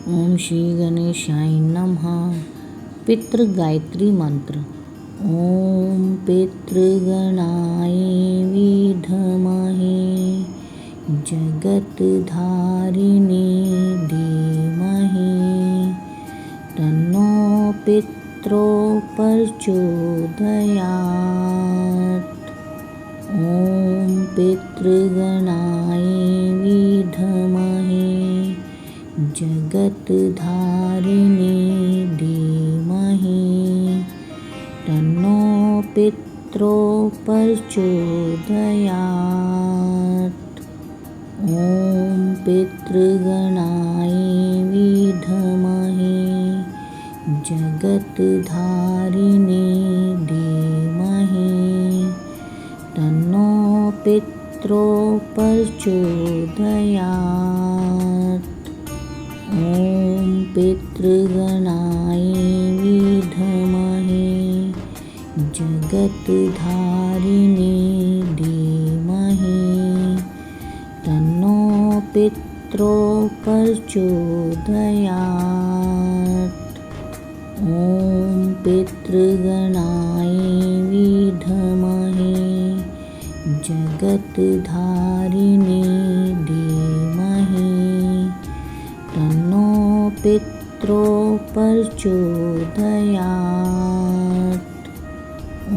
ओम श्री गणेशाय नमः। पितृगायत्री मंत्र। ओम पितृगणाय विद्महे जगतधारिणे धीमहि तन्नो पितरो प्रचोदयात्। ओम पितृगणाय विद्महे जगतधारिणे धीमहि तन्नो पितरो प्रचोदयात्। ओम पितृगणाय विद्महे जगतधारिणे धीमहि तन्नो पितरो प्रचोदयात्। ओम पितृगणाय विद्महे जगतधारिणे धीमहि तन्नो पितरो प्रचोदयात्। ओम पितृगणाय विद्महे जगतधारिणे धीमहि तन्नो पितरो प्रचोदयात्।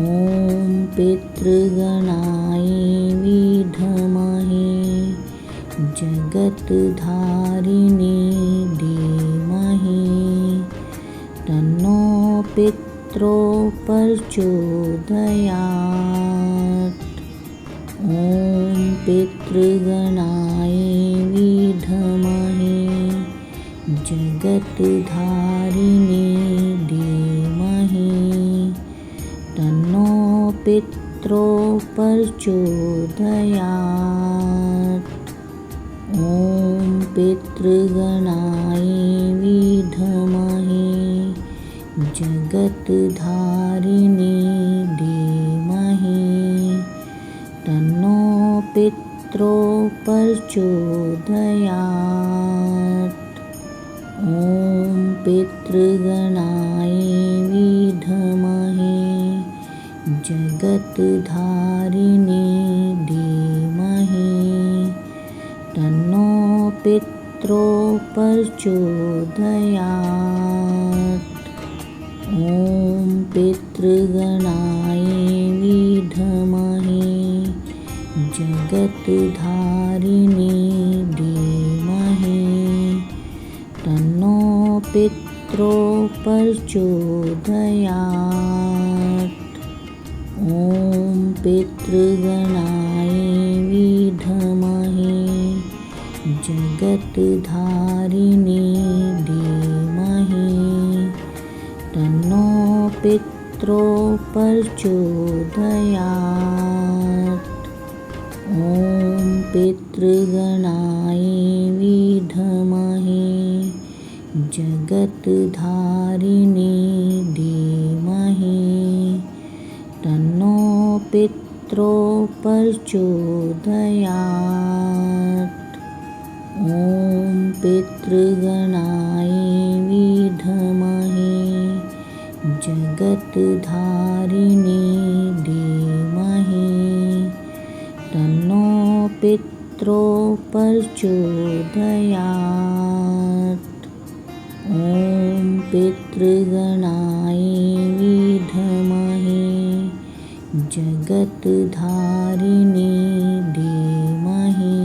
ओम पितृगणाय विद्महे जगतधारिणे धीमहि तन्नो पितरो प्रचोदयात्। ओम पितृगणाय विद्महे जगतधारिणे धीमहि तन्नो पितरो प्रचोदयात्। ओम पितृगणाय विद्महे जगतधारिणे धीमहि तन्नो पितरो प्रचोदयात्। ओम पितृगणाय विद्महे जगतधारिणे धीमहि तन्नो पितरो प्रचोदयात्। ओम पितृगणाय विद्महे जगतधारिणे धीमहि तन्नो पितरो प्रचोदयात्। ओम पितृगणाय विद्महे जगतधारिणे धीमहि तन्नो पितरो प्रचोदयात्। ओम पितृगणाय विद्महे जगतधारिणे धीमहि तन्नो पितरो प्रचोदयात्। ओम पितृगणाय विद्महे जगतधारिणे धीमहि तन्नो पितरो प्रचोदयात्। ओम पितृगणाय विद्महे जगतधारिणे धीमहि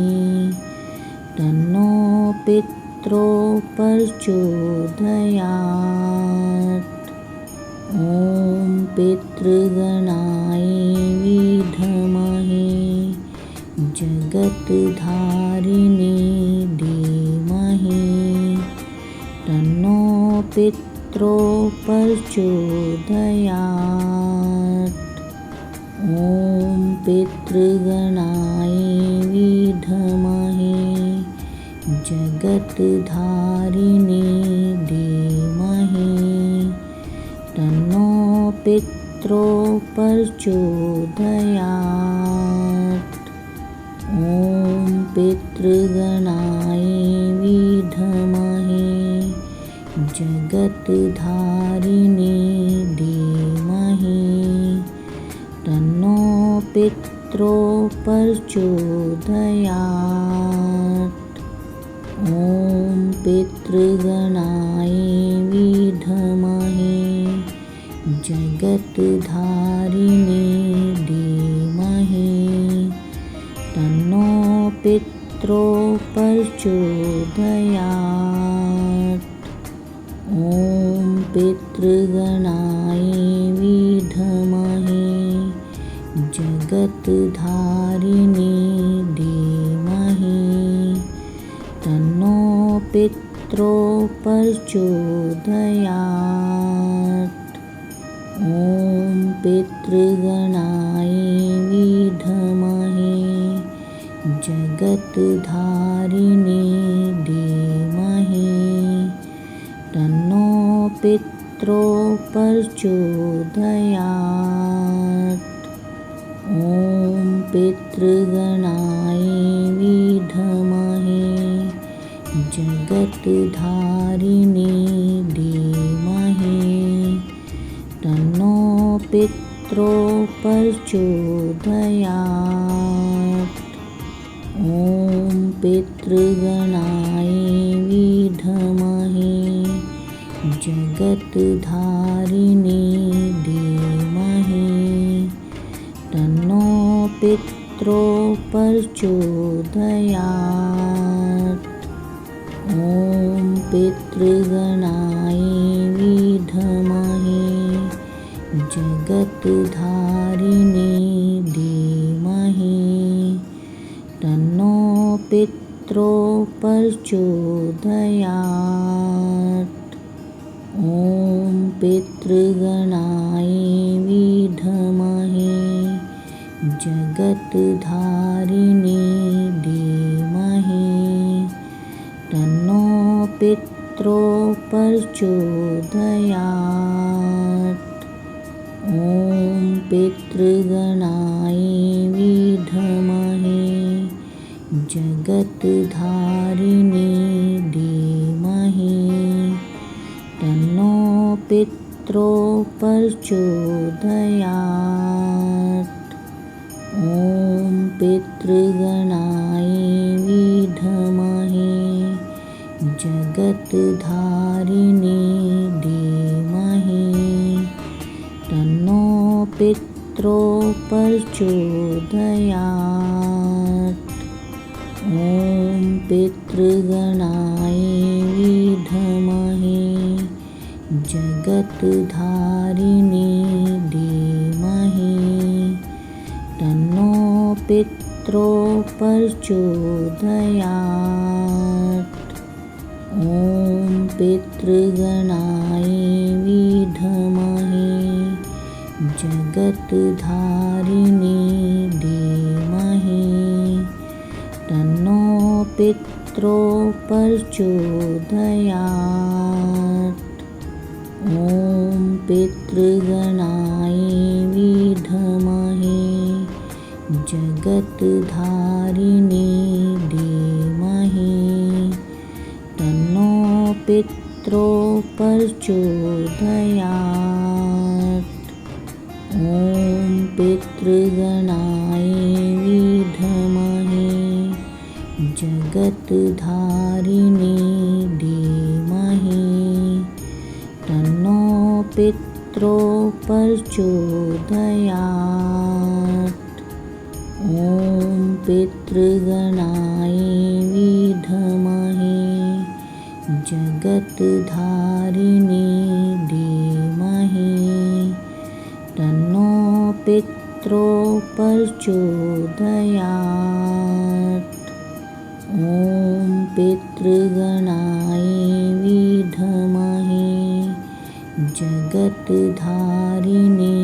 तन्नो पितरो प्रचोदयात्। ओम पितृगणाय विद्महे जगतधारिणे धीमहि तन्नो पितरो प्रचोदयात्। ओम पितृगणाय विद्महे जगतधारिणे धीमहि तन्नो पितरो प्रचोदयात्। ओम पितृगणाय विद्महे जगत्धारिणी धीमहि तन्नो पित्रो प्रचोदयात्। ॐ पितृगणाय विद्महे जगत्धारिणी धीमहि तन्नो पित्रो प्रचोदयात्। ॐ पितृगणाय विद्महे जगत्धारिणी धीमहि तन्नो पित्रो प्रचोदयात्। ॐ पितृगणाय विद्महे जगत्धारिणी धीमहि तन्नो पित्रो प्रचोदयात्। ॐ पितृगणाय विद्महे जगत्धारिणी धीमहि तन्नो पित्रो प्रचोदयात्। ॐ पितृगणाय विद्महे जगत्धारिणी धीमहि तन्नो पित्रो प्रचोदयात्। ॐ पितृगणाय विद्महे जगत्धारिणी धीमहि तन्नो पित्रो प्रचोदयात्। ॐ पितृगणाय विद्महे जगत्धारिणी धीमहि तन्नो पित्रो प्रचोदयात्। ॐ पितृगणाय विद्महे जगत्धारिणी धीमहि तन्नो पित्रो प्रचोदयात्। ॐ पितृगणाय विद्महे जगत्धारिणी धीमहि तन्नो पित्रो प्रचोदयात्। ॐ पितृगणाय विद्महे जगत्धारिणी धीमहि तन्नो पित्रो प्रचोदयात्। ॐ पितृगणाय विद्महे जगत्धारिणी धीमहि तन्नो पित्रो प्रचोदयात्। ॐ पितृगणाय विद्महे जगत्धारिणी धीमहि तन्नो पित्रो प्रचोदयात्। ॐ पितृगणाय विद्महे जगत्धारिणी धीमहि तन्नो पित्रो प्रचोदयात्। ॐ पितृगणाय विद्महे जगत्धारिणी धीमहि तन्नो पित्रो प्रचोदयात्। ॐ पितृगणाय विद्महे जगत्धारिणी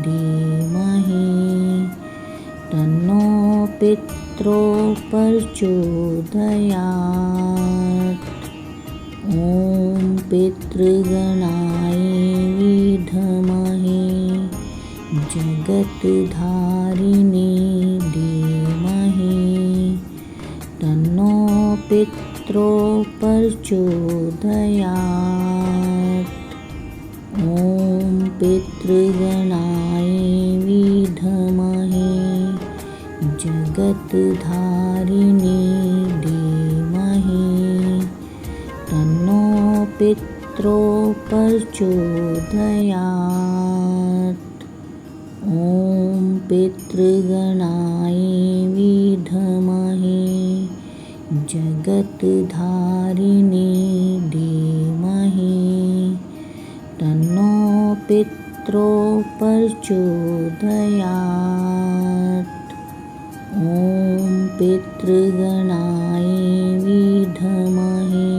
धीमहि तन्नो पित्रो प्रचोदयात्। ॐ पितृगणाय विद्महे जगत्धारिणी धीमहि तन्नो पित्रो प्रचोदयात्। प्रचोदयात्। ॐ पितृगणाय विद्महे जगत्धारिणे धीमहि तन्नो पितरो प्रचोदयात्। ॐ पितृगणाय विद्महे जगत्धारिणे धीमहि तन्नो पितरो प्रचोदयात्। ॐ पितृगणाय विद्महे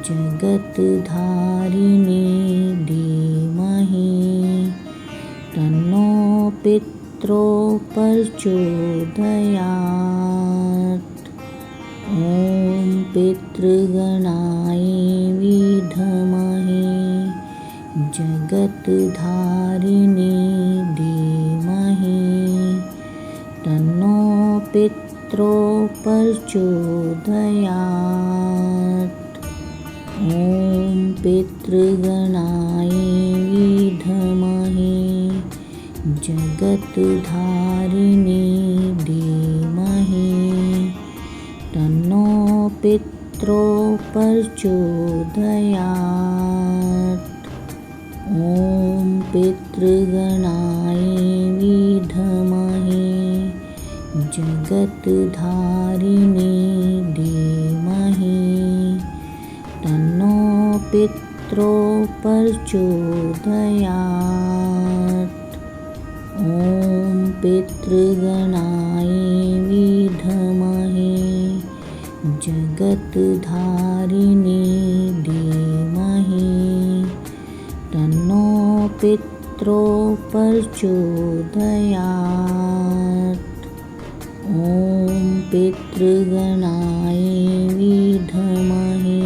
जगत्धारिणे धीमहि तन्नो पितरो प्रचोदयात्। ॐ पितृगणाय विद्महे जगत्धारिणे धीमहि तन्नो पितरो प्रचोदयात्। ॐ पितृगणाय विद्महे जगत्धारिणे धीमहि तन्नो पितरो प्रचोदयात्। ॐ पितृगणाय विद्महे जगत्धारिणे धीमहि तन्नो पितरो प्रचोदयात्। ॐ पितृगणाय विद्महे जगत्धारिणे धीमहि तन्नो पितरो प्रचोदयात्। ॐ पितृगणाय विद्महे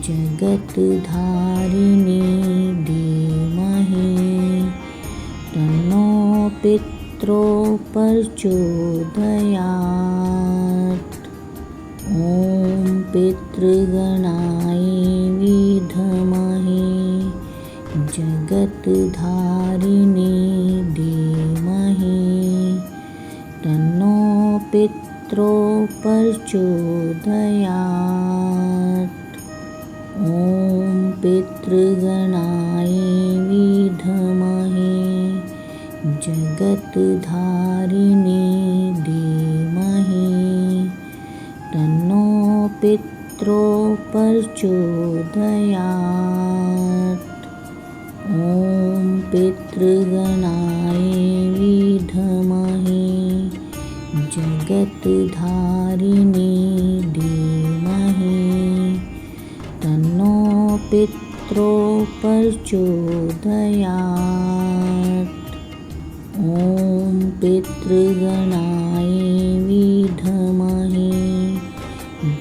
जगत्धारिणे धीमहि तन्नो पितरो प्रचोदयात्। ॐ पितृगणाय विद्महे जगत्धारिणे धीमहि तन्नो पितरो प्रचोदयात्। ॐ पितृगणाय विद्महे जगत्धारिणे धीमहि तन्नो पितरो प्रचोदयात्। ॐ पितृगणाय विद्महे जगत्धारिणे धीमहि तन्नो पितरो प्रचोदयात्। ॐ पितृगणाय विद्महे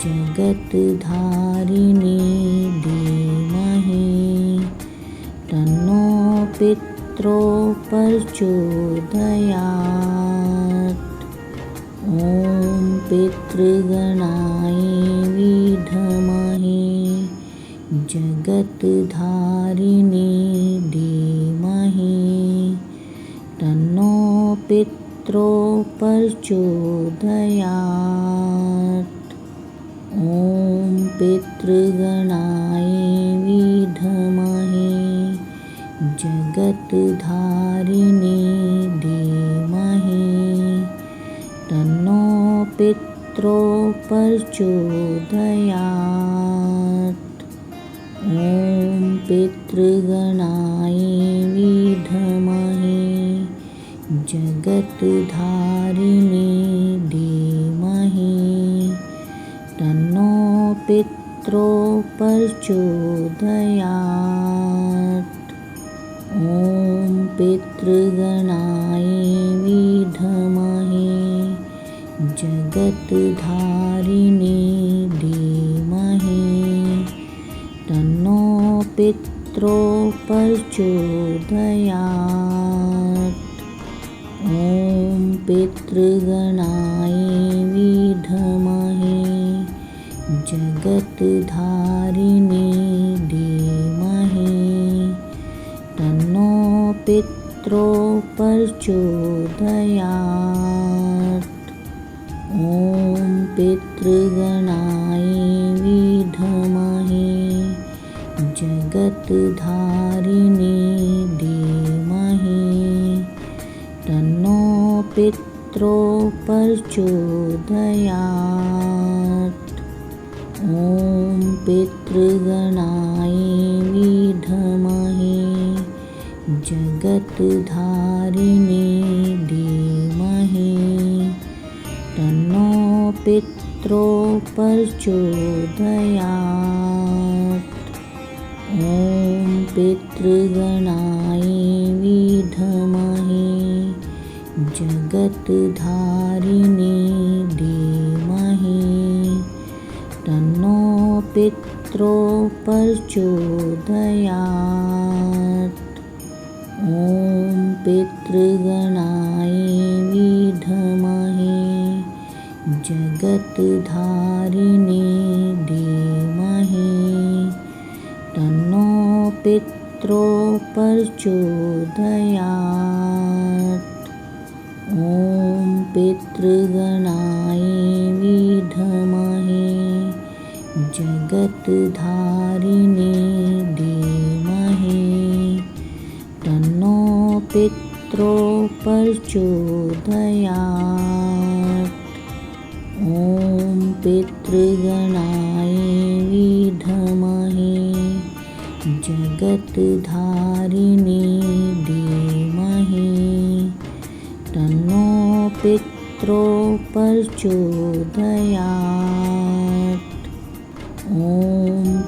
जगत्धारिणे धीमहि तन्नो पितरो प्रचोदयात्। ॐ पितृगणाय विद्महे जगत्धारिणे धीमहि तन्नो पितरो प्रचोदयात्। ॐ पितृगणाय विद्महे जगत्धारिणे धीमहि तन्नो पितरो प्रचोदयात्। ॐ पितृगणाय विद्महे जगत्धारिणे धीमहि तन्नो पितरो प्रचोदयात्। ॐ पितृगणाय विद्महे जगत्धारिणे धीमहि तन्नो पितरो प्रचोदयात्। ॐ पितृगणाय विद्महे जगत्धारिणे जगत्धारिणे धीमहि तन्नो पितरो प्रचोदयात्। ॐ पितृगणाय विद्महे जगत्धारिणे धीमहि तन्नो पितरो प्रचोदयात्। ॐ पितृगणाय विद्महे जगत्धारिणे धीमहि तन्नो पितरो प्रचोदयात्। ॐ पितृगणाय विद्महे जगत्धारिणे धीमहि तन्नो पितरो प्रचोदयात्। ॐ पितृगणाय विद्महे जगत्धारिणे धीमहि तन्नो पितरो प्रचोदयात्। ॐ पितृगणाय विद्महे जगत्धारिणे धीमहि तन्नो पितरो प्रचोदयात्। ॐ पितृगणाय विद्महे जगत्धारिणे धीमहि तन्नो पितरो प्रचोदयात्। ॐ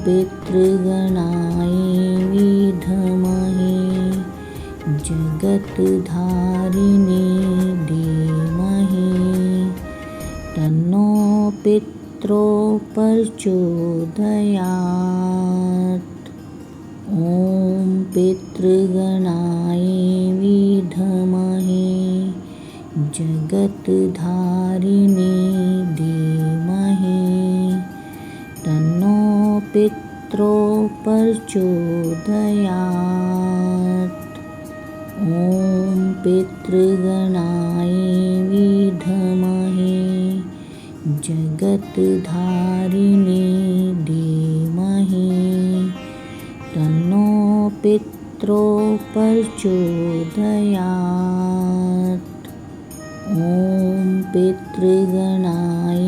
पितृगणाय विद्महे जगत्धारिणे धीमहि तन्नो पितरो प्रचोदयात्। ॐ पितृगणाय विद्महे जगत्धारिणे धीमहि तन्नो पितरो प्रचोदयात्। ॐ पितृगणाय विद्महे जगत्धारिणे धीमहि तन्नो पितरो प्रचोदयात्। ॐ पितृगणाय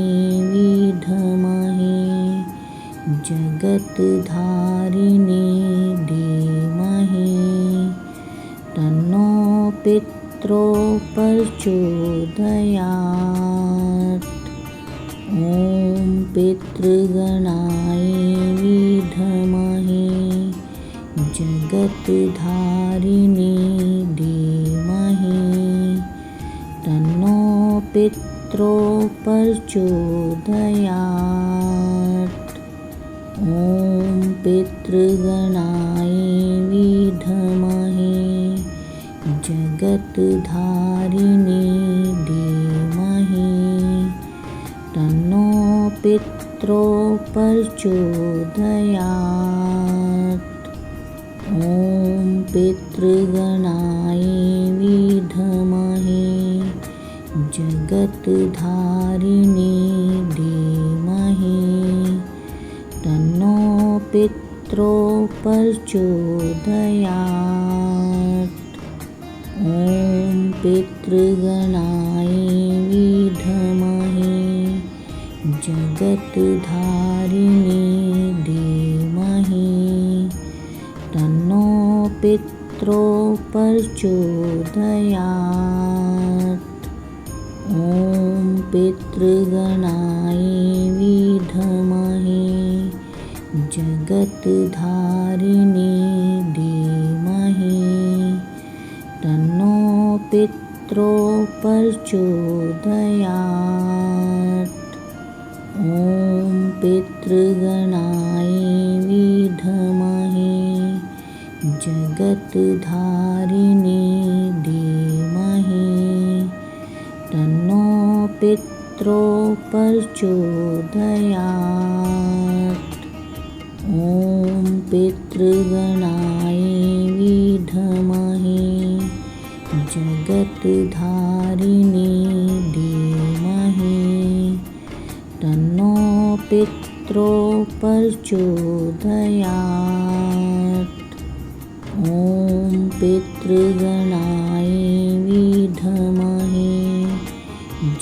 विद्महे जगत्धारिणे धीमहि तन्नो पितरो प्रचोदयात्। ॐ पितृगणाय विद्महे जगत्धारिणे धीमहि तन्नो पितरो प्रचोदयात्। ॐ पितृगणाय विद्महे जगत्धारिणे धीमहि तन्नो पितरो प्रचोदयात्। ॐ पितृगणाय विद्महे जगत्धारिणे धीमहि तन्नो पितरो प्रचोदयात्। ॐ पितृगणाय विद्महे जगत्धारिणे धीमहि तन्नो पितरो प्रचोदयात्। ॐ पितृगणाय विद्महे जगत्धारिणे धीमहि तन्नो पितरो प्रचोदयात्। ॐ पितृगणाय विद्महे जगत्धारिणे धीमहि तन्नो पितरो प्रचोदयात्। ॐ पितृगणाय विद्महे जगत्धारिणे धीमहि तन्नो पितरः प्रचोदयात्। ॐ पितृगणाय विद्महे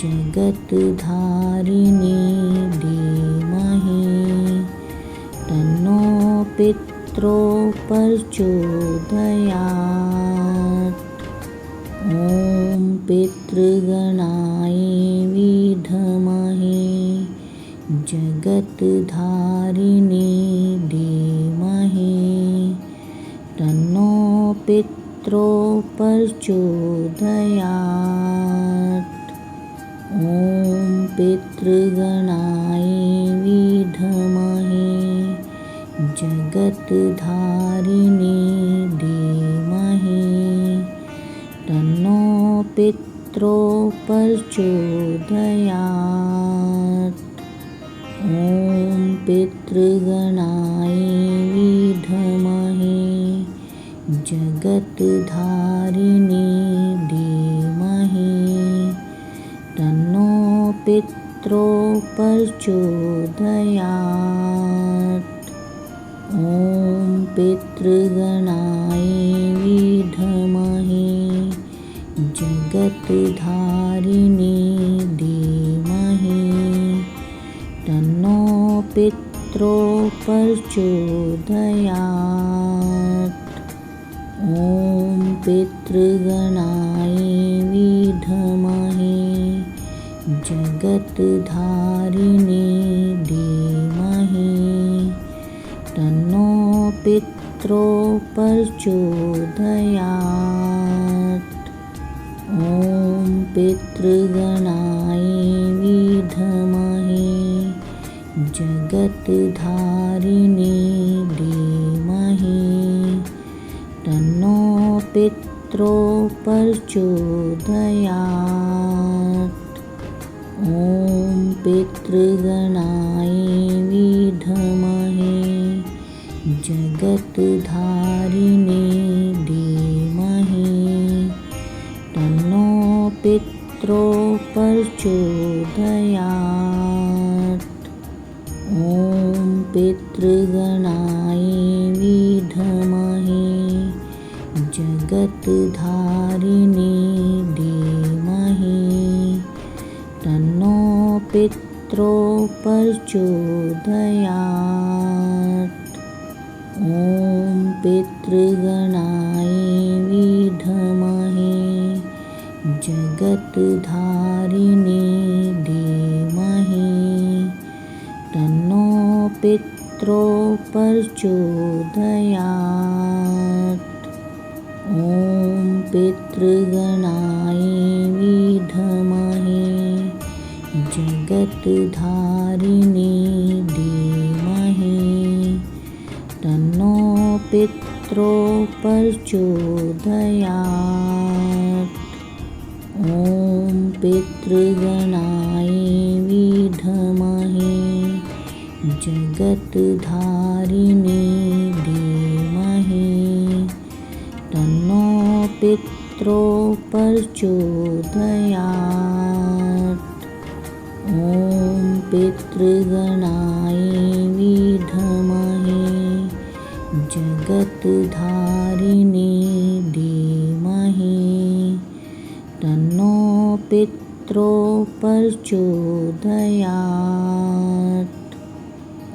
जगत्धारिणे धीमहि तन्नो पितरः प्रचोदयात्। ॐ पितृगणाय विद्महे जगत्धारिणे धीमहि तन्नो पितरः प्रचोदयात्। ॐ पितृगणाय विद्महे जगत्धारिणे धीमहि तन्नो पितरः प्रचोदयात्। ॐ पितृगणाय विद्महे जगत्धारिणे धीमहि तन्नो पितरः प्रचोदयात्। ॐ पितृगणाय विद्महे जगत्धारिणे धीमहि तन्नो पितरः प्रचोदयात्। ॐ पितृगणाय विद्महे जगत्धारिणे धीमहि तन्नो पितरः प्रचोदयात्। ॐ पितृगणाय विद्महे जगत्धारिणे धीमहि तन्नो पितरः प्रचोदयात्। ॐ पितृगणाय विद्महे जगत्धारिणे धीमहि तन्नो पितरः प्रचोदयात्। ॐ पितृगणाय विद्महे जगत्धारिणे धीमहि तन्नो पितरः प्रचोदयात्। ॐ पितृगणाय विद्महे जगत्धारिणे धीमहि तन्नो पितरः प्रचोदयात्। ॐ पितृगणाय विद्महे जगत्धारिणे धीमहि तन्नो पितरः प्रचोदयात्। ॐ पितृगणाय विद्महे जगत्धारिणे धीमहि तन्नो पितरः प्रचोदयात्। ॐ पितृगणाय विद्महे जगत्धारिणे धीमहि तन्नो पितरः प्रचोदयात्।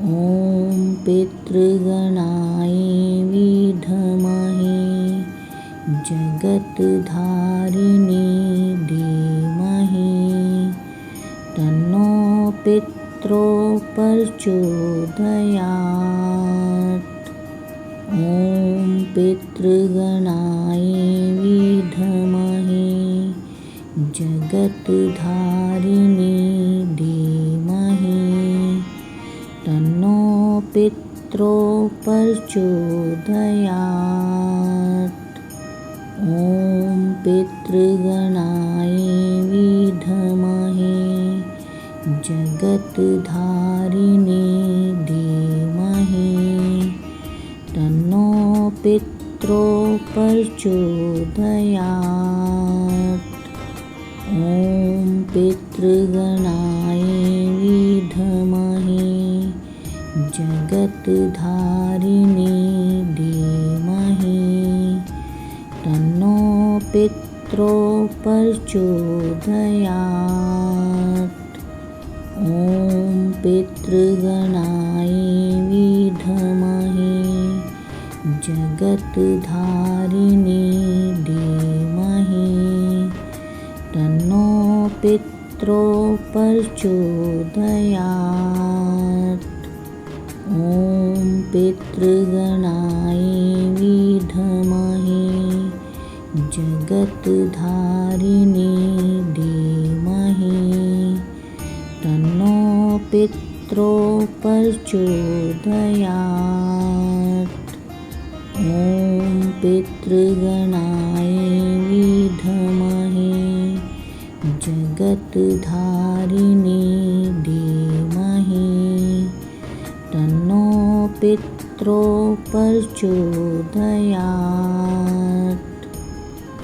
ॐ पितृगणाय विद्महे जगत्धारिणे धीमहि तन्नो पितरः प्रचोदयात्। ॐ पितृगणाय विद्महे जगत्धारिणे धीमहि तन्नो पितरः प्रचोदयात्। ॐ पितृगणाय विद्महे जगत्धारिणे धीमहि पित्रो प्रचोदयात्। ॐ पितृगणाय विद्महे जगत्धारिणे धीमहि तन्नो पित्रो प्रचोदयात्। ॐ पितृगणाय विद्महे जगत्धारिणे धीमहि तन्नो पित्रो प्रचोदयात्। ॐ पितृगणाय विद्महे जगत्धारिणे धीमहि तन्नो पित्रो प्रचोदयात्। ॐ पितृगणाय विद्महे जगत्धारिणे धीमहि तन्नो पित्रो प्रचोदयात्।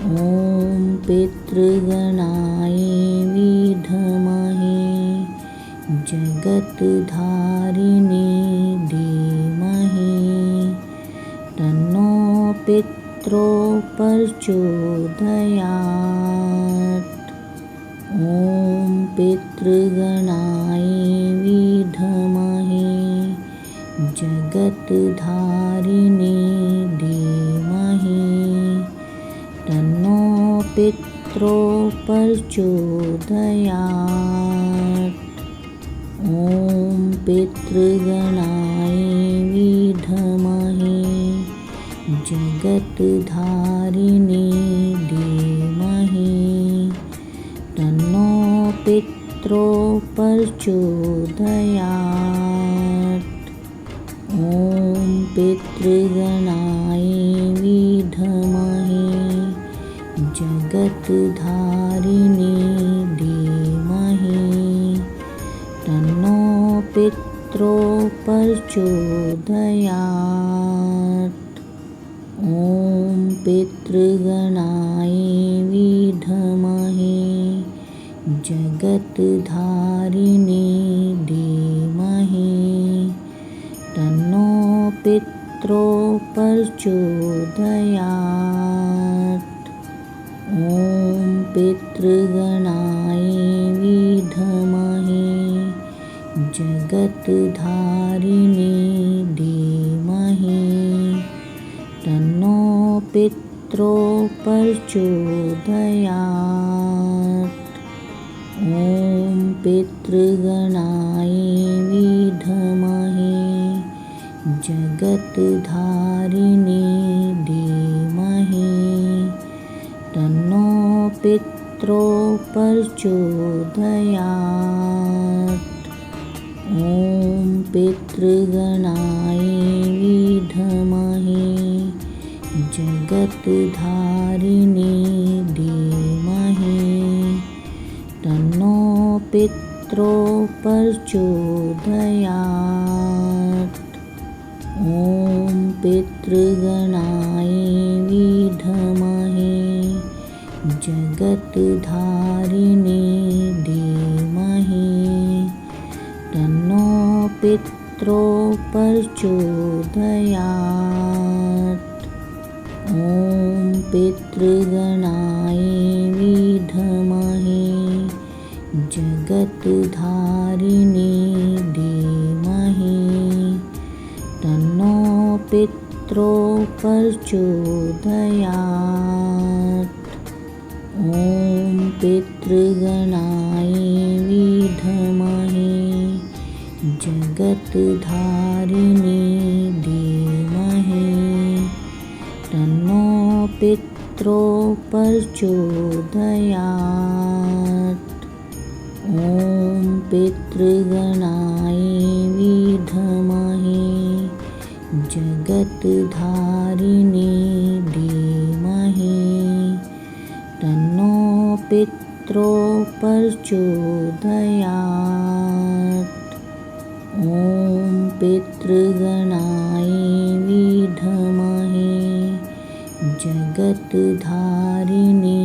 ॐ पितृगणाय विद्महे जगत्धारिणे धीमहि तन्नो पित्रो प्रचोदयात्। ॐ पितृगणाय विद्महे जगत्धारिणे धीमहि तन्नो पित्रो प्रचोदयात्। ॐ पितृगणाय विद्महे जगत्धारिणे धीमहि तन्नो पित्रो प्रचोदयात्। ॐ पितृगणाय विद्महे जगत्धारिणे धीमहि तन्नो पित्रो प्रचोदयात्। ॐ पितृगणाय विद्महे जगत्धारिणे धीमहि तन्नो पित्रो प्रचोदयात्। ॐ पितृगणाय विद्महे जगत्धारिणे धीमहि तन्नो पित्रो प्रचोदयात्। ॐ पितृगणाय विद्महे जगत्धारिणे धीमहि तन्नो पित्रो प्रचोदयात्। ॐ पितृगणाय विद्महे जगत्धारिणे धीमहि तन्नो पित्रो प्रचोदयात्। ॐ पितृगणाय विद्महे जगत्धारिणे धीमहि तन्नो पित्रो प्रचोदयात्। ॐ पितृगणाय विद्महे जगत्धारिणे धीमहि तन्नो पित्रो प्रचोदयात्। ॐ पितृगणाय विद्महे जगत्धारिणे धीमहि तन्नो पित्रो प्रचोदयात्। ॐ पितृगणाय विद्महे जगत्धारिणे धीमहि तन्नो पित्रो प्रचोदयात्। ॐ पितृगणाय विद्महे जगत्धारिणी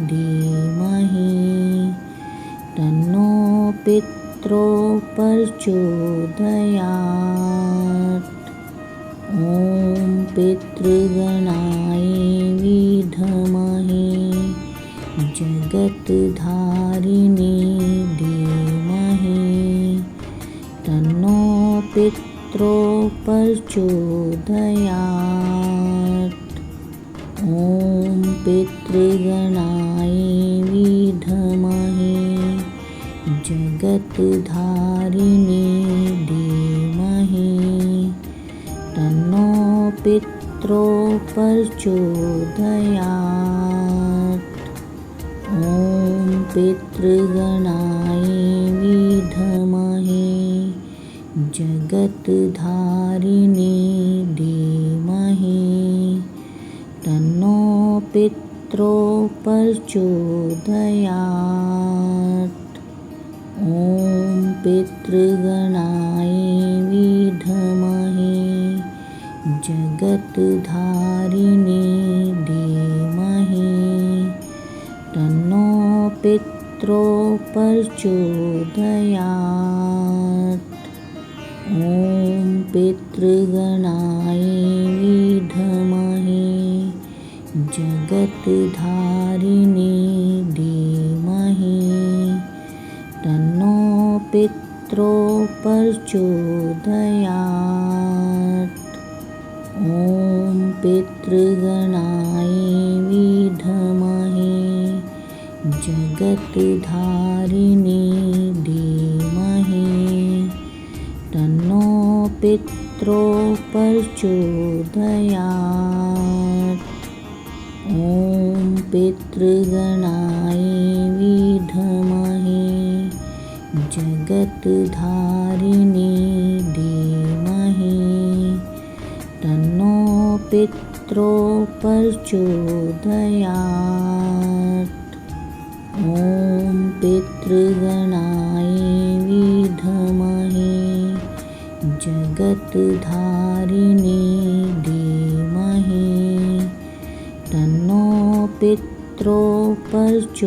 धीमहि तन्नो पितरो प्रचोदयात्। ॐ पितृगणाय विद्महे जगत्धारिणी धीमहि तन्नो पितरो प्रचोदयात्। ॐ पितृगणाय विद्महे जगत्धारिणी धीमहि तन्नो पितरो प्रचोदयात्। ॐ पितृगणाय विद्महे जगत्धारिणी धीमहि तन्नो पितरो प्रचोदयात्। ॐ पितृगणाय विद्महे जगत्धारिणी धीमहि तन्नो पितरो प्रचोदयात्। ॐ पितृगणाय विद्महे जगत्धारिणी धीमहि तन्नो पितरो प्रचोदयात्। ॐ पितृगणाय विद्महे जगत्धारिणी धीमहि तन्नो पितरो प्रचोदयात्। ॐ पितृगणाय विद्महे जगत्धारिणी धीमहि तन्नो पितरो प्रचोदयात्। ॐ पितृगणाय विद्महे जगत्धारिणी धीमहि तन्नो पितरो प्रचोदयात्।